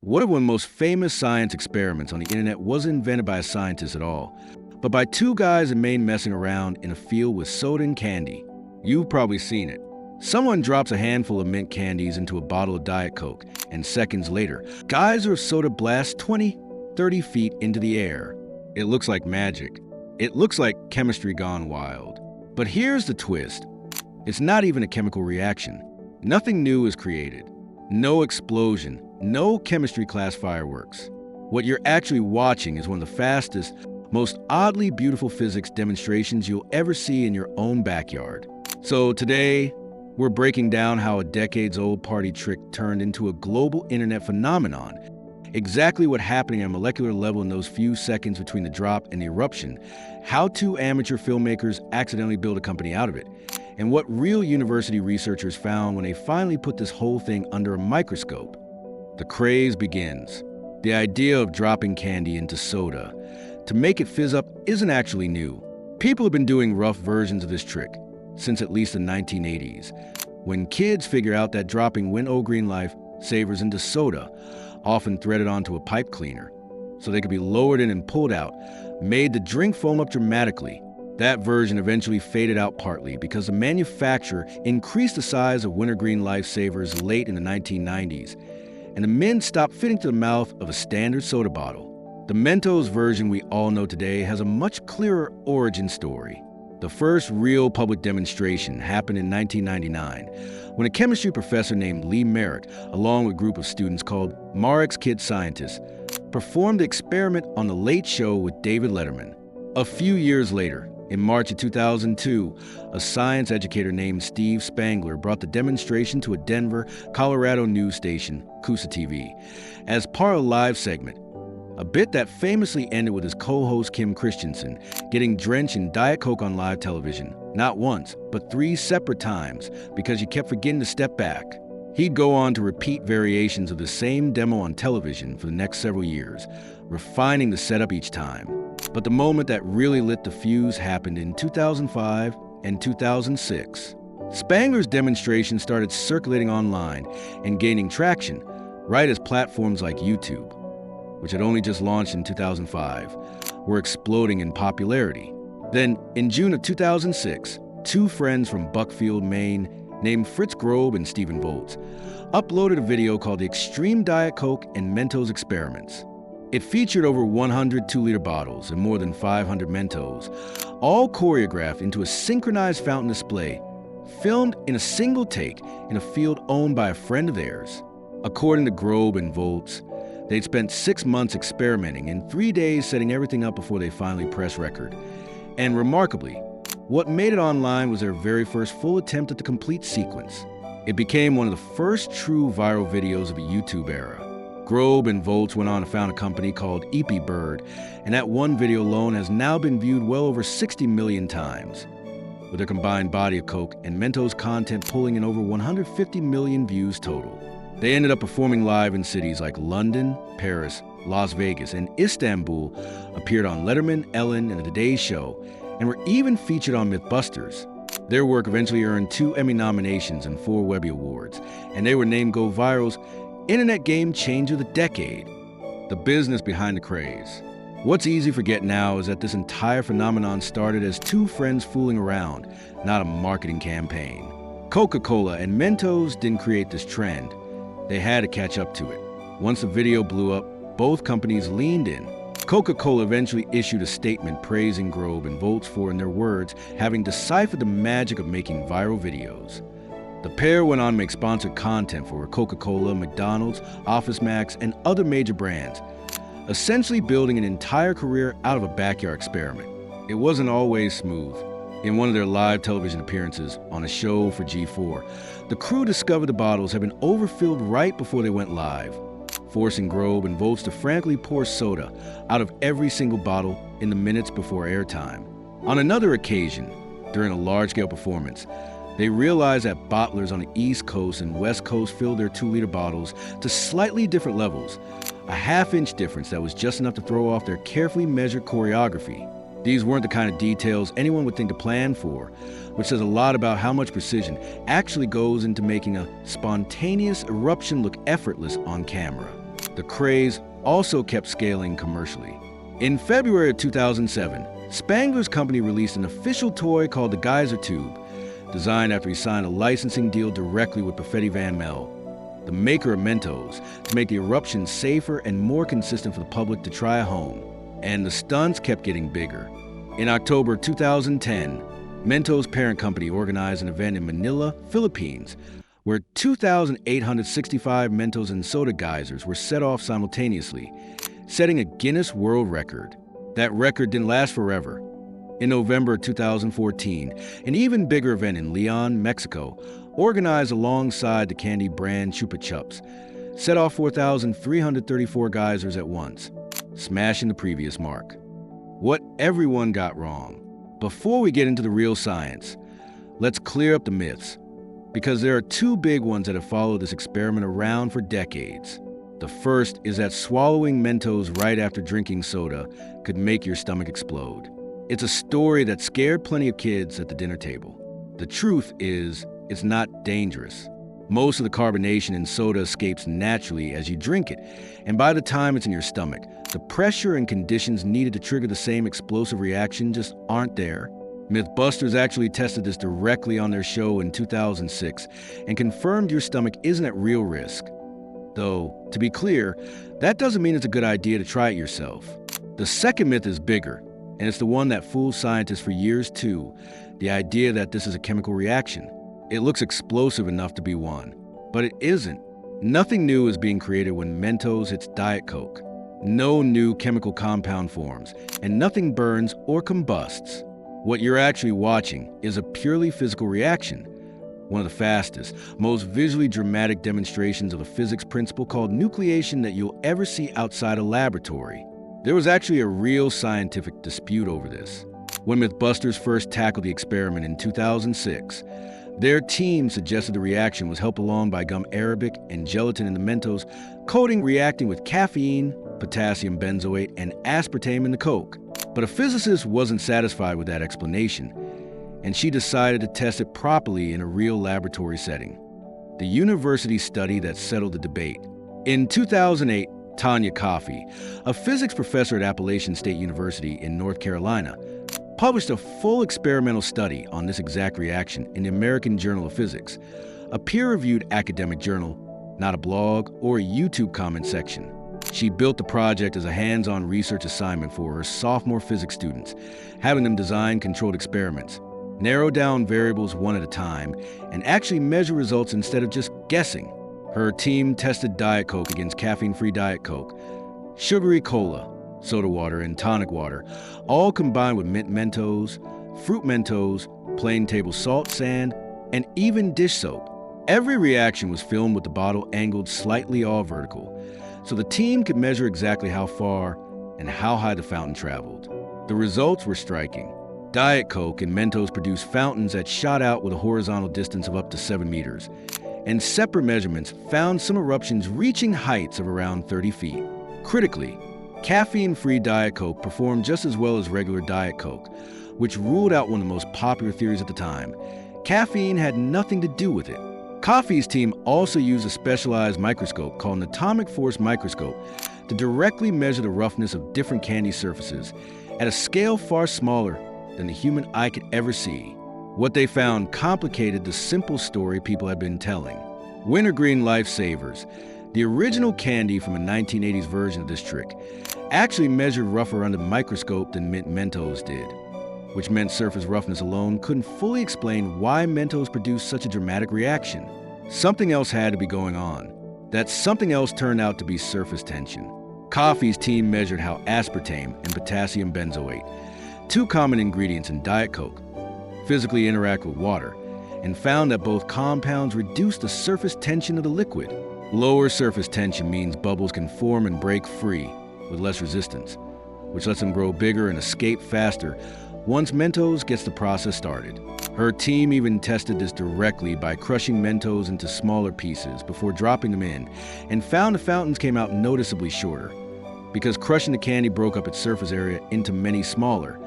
One of the most famous science experiments on the internet wasn't invented by a scientist at all, but by two guys in Maine messing around in a field with soda and candy. You've probably seen it. Someone drops a handful of mint candies into a bottle of Diet Coke, and seconds later, geyser of soda blasts 20, 30 feet into the air. It looks like magic. It looks like chemistry gone wild. But here's the twist. It's not even a chemical reaction. Nothing new is created. No explosion. No chemistry class fireworks. What you're actually watching is one of the fastest, most oddly beautiful physics demonstrations you'll ever see in your own backyard. So today, we're breaking down how a decades-old party trick turned into a global internet phenomenon. Exactly what happened at a molecular level in those few seconds between the drop and the eruption, how two amateur filmmakers accidentally built a company out of it, and what real university researchers found when they finally put this whole thing under a microscope. The craze begins. The idea of dropping candy into soda to make it fizz up isn't actually new. People have been doing rough versions of this trick since at least the 1980s, when kids figure out that dropping Wint-O-Green Life Savers into soda, often threaded onto a pipe cleaner, so they could be lowered in and pulled out, made the drink foam up dramatically. That version eventually faded out partly because the manufacturer increased the size of Wint-O-Green Life Savers late in the 1990s, and the men stopped fitting to the mouth of a standard soda bottle. The Mentos version we all know today has a much clearer origin story. The first real public demonstration happened in 1999, when a chemistry professor named Lee Merrick, along with a group of students called Marek's Kid Scientists, performed the experiment on The Late Show with David Letterman. A few years later, in March of 2002, a science educator named Steve Spangler brought the demonstration to a Denver, Colorado news station, Coosa TV, as part of a live segment. A bit that famously ended with his co-host Kim Christensen getting drenched in Diet Coke on live television, not once, but 3 separate times, because he kept forgetting to step back. He'd go on to repeat variations of the same demo on television for the next several years, refining the setup each time. But the moment that really lit the fuse happened in 2005 and 2006. Spangler's demonstration started circulating online and gaining traction, right as platforms like YouTube, which had only just launched in 2005, were exploding in popularity. Then, in June of 2006, two friends from Buckfield, Maine, named Fritz Grobe and Stephen Volz, uploaded a video called The Extreme Diet Coke and Mentos Experiments. It featured over 100 2-liter bottles and more than 500 Mentos, all choreographed into a synchronized fountain display, filmed in a single take in a field owned by a friend of theirs. According to Grobe and Volz, they'd spent 6 months experimenting and 3 days setting everything up before they finally pressed record. And remarkably, what made it online was their very first full attempt at the complete sequence. It became one of the first true viral videos of the YouTube era. Grobe and Volz went on to found a company called Eepy Bird, and that one video alone has now been viewed well over 60 million times, with their combined body of Coke and Mentos content pulling in over 150 million views total. They ended up performing live in cities like London, Paris, Las Vegas, and Istanbul, appeared on Letterman, Ellen, and The Today Show, and were even featured on Mythbusters. Their work eventually earned 2 Emmy nominations and 4 Webby Awards, and they were named Go Viral's Internet Game Changer of the Decade. The business behind the craze. What's easy to forget now is that this entire phenomenon started as two friends fooling around, not a marketing campaign. Coca-Cola and Mentos didn't create this trend. They had to catch up to it. Once the video blew up, both companies leaned in. Coca-Cola eventually issued a statement praising Grobe and Volz for, in their words, having deciphered the magic of making viral videos. The pair went on to make sponsored content for Coca-Cola, McDonald's, Office Max, and other major brands, essentially building an entire career out of a backyard experiment. It wasn't always smooth. In one of their live television appearances on a show for G4, the crew discovered the bottles had been overfilled right before they went live, forcing Grobe and Volz to frantically pour soda out of every single bottle in the minutes before airtime. On another occasion, during a large-scale performance, they realized that bottlers on the East Coast and West Coast filled their 2-liter bottles to slightly different levels, a half-inch difference that was just enough to throw off their carefully measured choreography. These weren't the kind of details anyone would think to plan for, which says a lot about how much precision actually goes into making a spontaneous eruption look effortless on camera. The craze also kept scaling commercially. In February of 2007, Spangler's company released an official toy called the Geyser Tube, designed after he signed a licensing deal directly with Perfetti Van Mel, the maker of Mentos, to make the eruptions safer and more consistent for the public to try at home. And the stunts kept getting bigger. In October 2010, Mentos' parent company organized an event in Manila, Philippines, where 2,865 Mentos and soda geysers were set off simultaneously, setting a Guinness World Record. That record didn't last forever. In November 2014, an even bigger event in Leon, Mexico, organized alongside the candy brand Chupa Chups, set off 4,334 geysers at once, smashing the previous mark. What everyone got wrong. Before we get into the real science, let's clear up the myths, because there are two big ones that have followed this experiment around for decades. The first is that swallowing Mentos right after drinking soda could make your stomach explode. It's a story that scared plenty of kids at the dinner table. The truth is, it's not dangerous. Most of the carbonation in soda escapes naturally as you drink it, and by the time it's in your stomach, the pressure and conditions needed to trigger the same explosive reaction just aren't there. Mythbusters actually tested this directly on their show in 2006 and confirmed your stomach isn't at real risk. Though, to be clear, that doesn't mean it's a good idea to try it yourself. The second myth is bigger, and it's the one that fooled scientists for years too, the idea that this is a chemical reaction. It looks explosive enough to be one, but it isn't. Nothing new is being created when Mentos hits Diet Coke. No new chemical compound forms, and nothing burns or combusts. What you're actually watching is a purely physical reaction, one of the fastest, most visually dramatic demonstrations of a physics principle called nucleation that you'll ever see outside a laboratory. There was actually a real scientific dispute over this. When Mythbusters first tackled the experiment in 2006, their team suggested the reaction was helped along by gum arabic and gelatin in the Mentos coating reacting with caffeine, potassium benzoate, and aspartame in the Coke. But a physicist wasn't satisfied with that explanation, and she decided to test it properly in a real laboratory setting. The university study that settled the debate. In 2008, Tanya Coffey, a physics professor at Appalachian State University in North Carolina, published a full experimental study on this exact reaction in the American Journal of Physics, a peer-reviewed academic journal, not a blog or a YouTube comment section. She built the project as a hands-on research assignment for her sophomore physics students, having them design controlled experiments, narrow down variables one at a time, and actually measure results instead of just guessing. Her team tested Diet Coke against caffeine-free Diet Coke, sugary cola, soda water, and tonic water, all combined with mint Mentos, fruit Mentos, plain table salt sand, and even dish soap. Every reaction was filmed with the bottle angled slightly all vertical, so the team could measure exactly how far and how high the fountain traveled. The results were striking. Diet Coke and Mentos produced fountains that shot out with a horizontal distance of up to 7 meters, and separate measurements found some eruptions reaching heights of around 30 feet. Critically, caffeine-free Diet Coke performed just as well as regular Diet Coke, which ruled out one of the most popular theories at the time. Caffeine had nothing to do with it. Coffey's team also used a specialized microscope called an atomic force microscope to directly measure the roughness of different candy surfaces at a scale far smaller than the human eye could ever see. What they found complicated the simple story people had been telling. Wint-O-Green Life Savers, the original candy from a 1980s version of this trick, actually measured rougher under the microscope than mint Mentos did, which meant surface roughness alone couldn't fully explain why Mentos produced such a dramatic reaction. Something else had to be going on. That something else turned out to be surface tension. Coffey's team measured how aspartame and potassium benzoate, two common ingredients in Diet Coke, physically interact with water, and found that both compounds reduce the surface tension of the liquid. Lower surface tension means bubbles can form and break free with less resistance, which lets them grow bigger and escape faster once Mentos gets the process started. Her team even tested this directly by crushing Mentos into smaller pieces before dropping them in, and found the fountains came out noticeably shorter, because crushing the candy broke up its surface area into many smaller,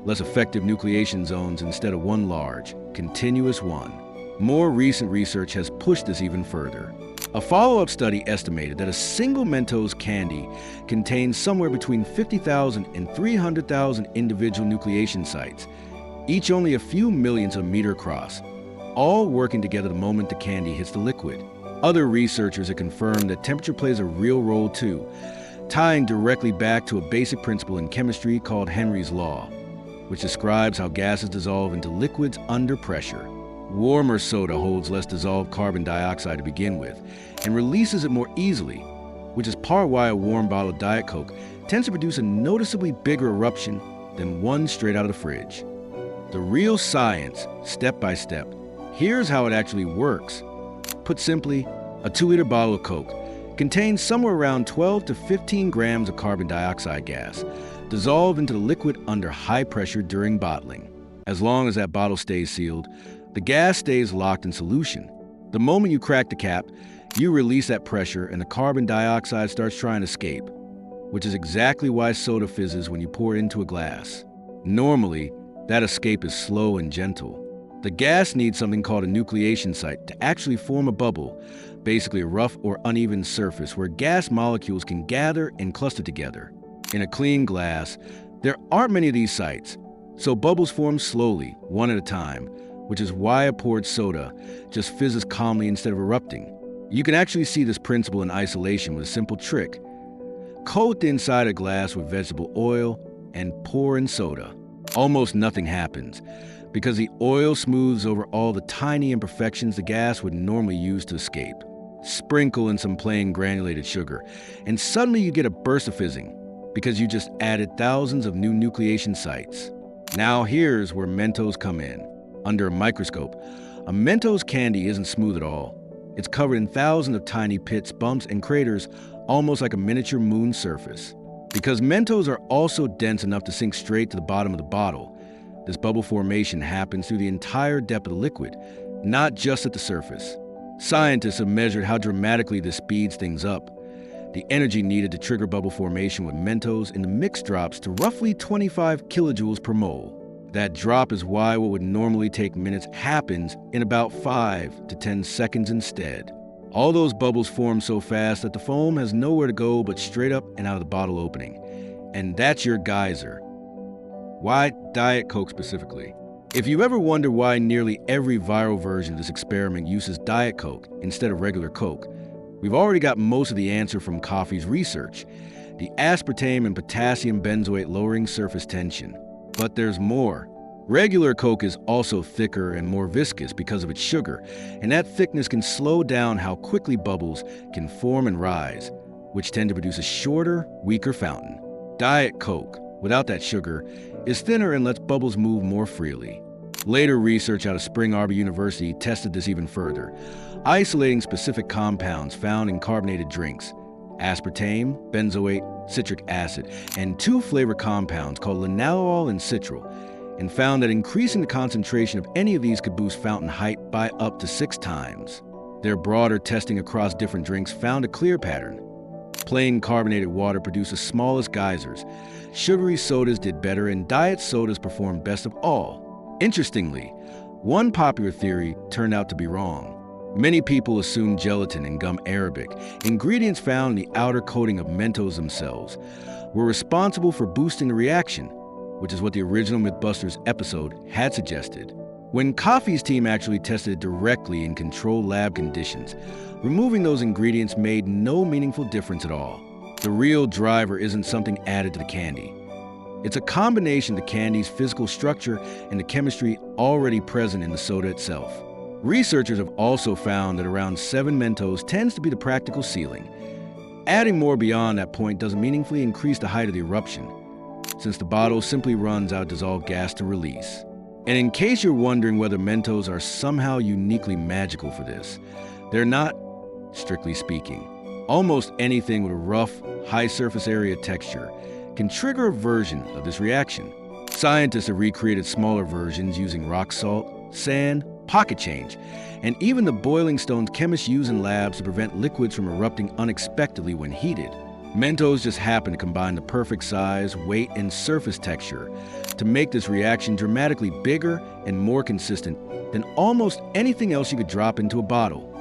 less effective nucleation zones instead of one large, continuous one. More recent research has pushed this even further. A follow-up study estimated that a single Mentos candy contains somewhere between 50,000 and 300,000 individual nucleation sites, each only a few millionths of a meter across, all working together the moment the candy hits the liquid. Other researchers have confirmed that temperature plays a real role too, tying directly back to a basic principle in chemistry called Henry's Law, which describes how gases dissolve into liquids under pressure. Warmer soda holds less dissolved carbon dioxide to begin with and releases it more easily, which is part why a warm bottle of Diet Coke tends to produce a noticeably bigger eruption than one straight out of the fridge. The real science, step by step. Here's how it actually works. Put simply, a 2-liter bottle of Coke contains somewhere around 12 to 15 grams of carbon dioxide gas, dissolved into the liquid under high pressure during bottling. As long as that bottle stays sealed, the gas stays locked in solution. The moment you crack the cap, you release that pressure and the carbon dioxide starts trying to escape, which is exactly why soda fizzes when you pour it into a glass. Normally, that escape is slow and gentle. The gas needs something called a nucleation site to actually form a bubble, basically a rough or uneven surface where gas molecules can gather and cluster together. In a clean glass, there aren't many of these sites, so bubbles form slowly, one at a time, which is why a poured soda just fizzes calmly instead of erupting. You can actually see this principle in isolation with a simple trick. Coat the inside a glass with vegetable oil and pour in soda. Almost nothing happens, because the oil smooths over all the tiny imperfections the gas would normally use to escape. Sprinkle in some plain granulated sugar, and suddenly you get a burst of fizzing, because you just added thousands of new nucleation sites. Now here's where Mentos come in. Under a microscope, a Mentos candy isn't smooth at all. It's covered in thousands of tiny pits, bumps, and craters, almost like a miniature moon surface. Because Mentos are also dense enough to sink straight to the bottom of the bottle, this bubble formation happens through the entire depth of the liquid, not just at the surface. Scientists have measured how dramatically this speeds things up. The energy needed to trigger bubble formation with Mentos in the mix drops to roughly 25 kilojoules per mole. That drop is why what would normally take minutes happens in about 5 to 10 seconds instead. All those bubbles form so fast that the foam has nowhere to go but straight up and out of the bottle opening. And that's your geyser. Why Diet Coke specifically? If you ever wonder why nearly every viral version of this experiment uses Diet Coke instead of regular Coke, we've already got most of the answer from coffee's research, the aspartame and potassium benzoate lowering surface tension. But there's more. Regular Coke is also thicker and more viscous because of its sugar, and that thickness can slow down how quickly bubbles can form and rise, which tend to produce a shorter, weaker fountain. Diet Coke, without that sugar, is thinner and lets bubbles move more freely. Later research out of Spring Arbor University tested this even further, isolating specific compounds found in carbonated drinks, aspartame, benzoate, citric acid, and 2 flavor compounds called linalool and citral, and found that increasing the concentration of any of these could boost fountain height by up to 6 times. Their broader testing across different drinks found a clear pattern. Plain carbonated water produced the smallest geysers, sugary sodas did better, and diet sodas performed best of all. Interestingly, one popular theory turned out to be wrong. Many people assume gelatin and gum arabic, ingredients found in the outer coating of Mentos themselves, were responsible for boosting the reaction, which is what the original Mythbusters episode had suggested. When Coffee's team actually tested it directly in controlled lab conditions, removing those ingredients made no meaningful difference at all. The real driver isn't something added to the candy. It's a combination of the candy's physical structure and the chemistry already present in the soda itself. Researchers have also found that around 7 Mentos tends to be the practical ceiling. Adding more beyond that point doesn't meaningfully increase the height of the eruption, since the bottle simply runs out of dissolved gas to release. And in case you're wondering whether Mentos are somehow uniquely magical for this, they're not, strictly speaking. Almost anything with a rough, high surface area texture can trigger a version of this reaction. Scientists have recreated smaller versions using rock salt, sand, pocket change, and even the boiling stones chemists use in labs to prevent liquids from erupting unexpectedly when heated. Mentos just happen to combine the perfect size, weight, and surface texture to make this reaction dramatically bigger and more consistent than almost anything else you could drop into a bottle.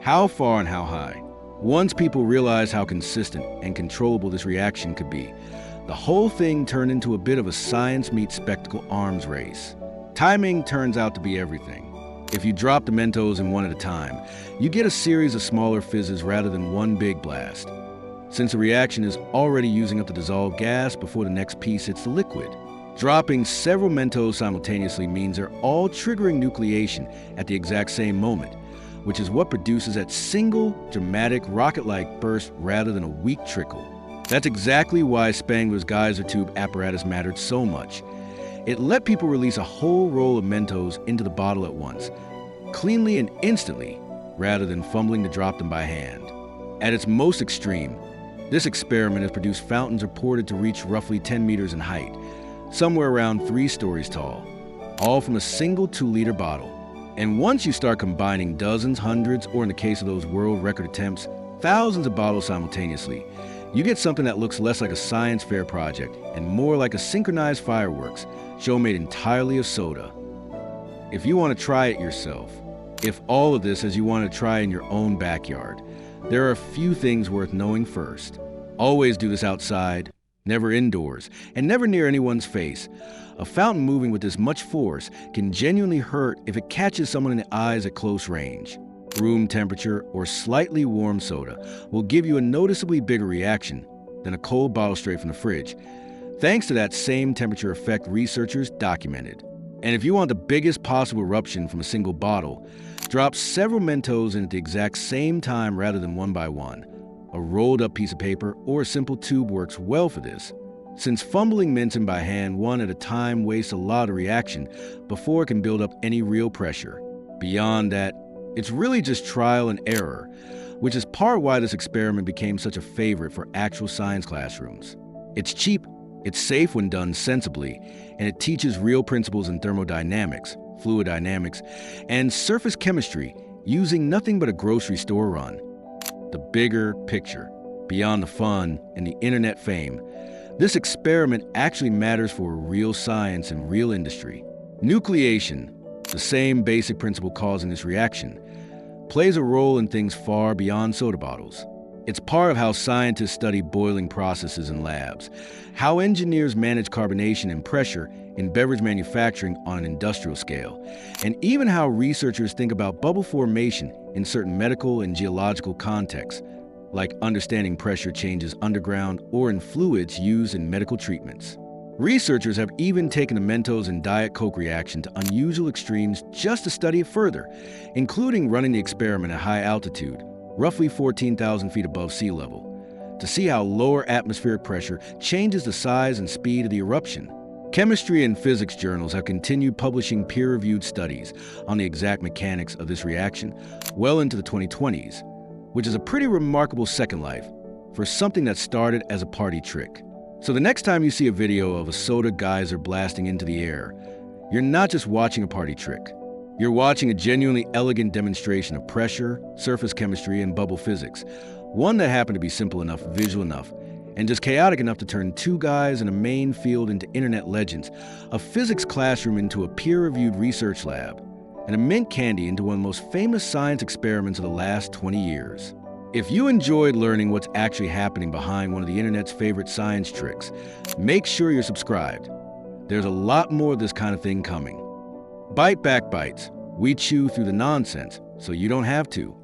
How far and how high? Once people realized how consistent and controllable this reaction could be, the whole thing turned into a bit of a science meets spectacle arms race. Timing turns out to be everything. If you drop the Mentos in one at a time, you get a series of smaller fizzes rather than one big blast, since the reaction is already using up the dissolved gas before the next piece hits the liquid. Dropping several Mentos simultaneously means they're all triggering nucleation at the exact same moment, which is what produces that single, dramatic, rocket-like burst rather than a weak trickle. That's exactly why Spangler's geyser tube apparatus mattered so much. It let people release a whole roll of Mentos into the bottle at once, cleanly and instantly, rather than fumbling to drop them by hand. At its most extreme, this experiment has produced fountains reported to reach roughly 10 meters in height, somewhere around 3 stories tall, all from a single 2-liter bottle. And once you start combining dozens, hundreds, or in the case of those world record attempts, thousands of bottles simultaneously, you get something that looks less like a science fair project and more like a synchronized fireworks show made entirely of soda. If you want to try it yourself, if all of this as you want to try in your own backyard, there are a few things worth knowing first. Always do this outside, never indoors, and never near anyone's face. A fountain moving with this much force can genuinely hurt if it catches someone in the eyes at close range. Room temperature or slightly warm soda will give you a noticeably bigger reaction than a cold bottle straight from the fridge, thanks to that same temperature effect researchers documented. And if you want the biggest possible eruption from a single bottle, drop several Mentos in at the exact same time rather than one by one. A rolled up piece of paper or a simple tube works well for this, since fumbling mints in by hand one at a time wastes a lot of reaction before it can build up any real pressure. Beyond that, it's really just trial and error, which is part why this experiment became such a favorite for actual science classrooms. It's cheap, it's safe when done sensibly, and it teaches real principles in thermodynamics, fluid dynamics, and surface chemistry using nothing but a grocery store run. The bigger picture, beyond the fun and the internet fame, this experiment actually matters for real science and real industry. Nucleation, the same basic principle causing this reaction, plays a role in things far beyond soda bottles. It's part of how scientists study boiling processes in labs, how engineers manage carbonation and pressure in beverage manufacturing on an industrial scale, and even how researchers think about bubble formation in certain medical and geological contexts, like understanding pressure changes underground or in fluids used in medical treatments. Researchers have even taken the Mentos and Diet Coke reaction to unusual extremes just to study it further, including running the experiment at high altitude, roughly 14,000 feet above sea level, to see how lower atmospheric pressure changes the size and speed of the eruption. Chemistry and physics journals have continued publishing peer-reviewed studies on the exact mechanics of this reaction well into the 2020s, which is a pretty remarkable second life for something that started as a party trick. So the next time you see a video of a soda geyser blasting into the air, you're not just watching a party trick. You're watching a genuinely elegant demonstration of pressure, surface chemistry, and bubble physics, one that happened to be simple enough, visual enough, and just chaotic enough to turn 2 guys in a main field into internet legends, a physics classroom into a peer-reviewed research lab, and a mint candy into one of the most famous science experiments of the last 20 years. If you enjoyed learning what's actually happening behind one of the internet's favorite science tricks, make sure you're subscribed. There's a lot more of this kind of thing coming. Bite back bites. We chew through the nonsense, so you don't have to.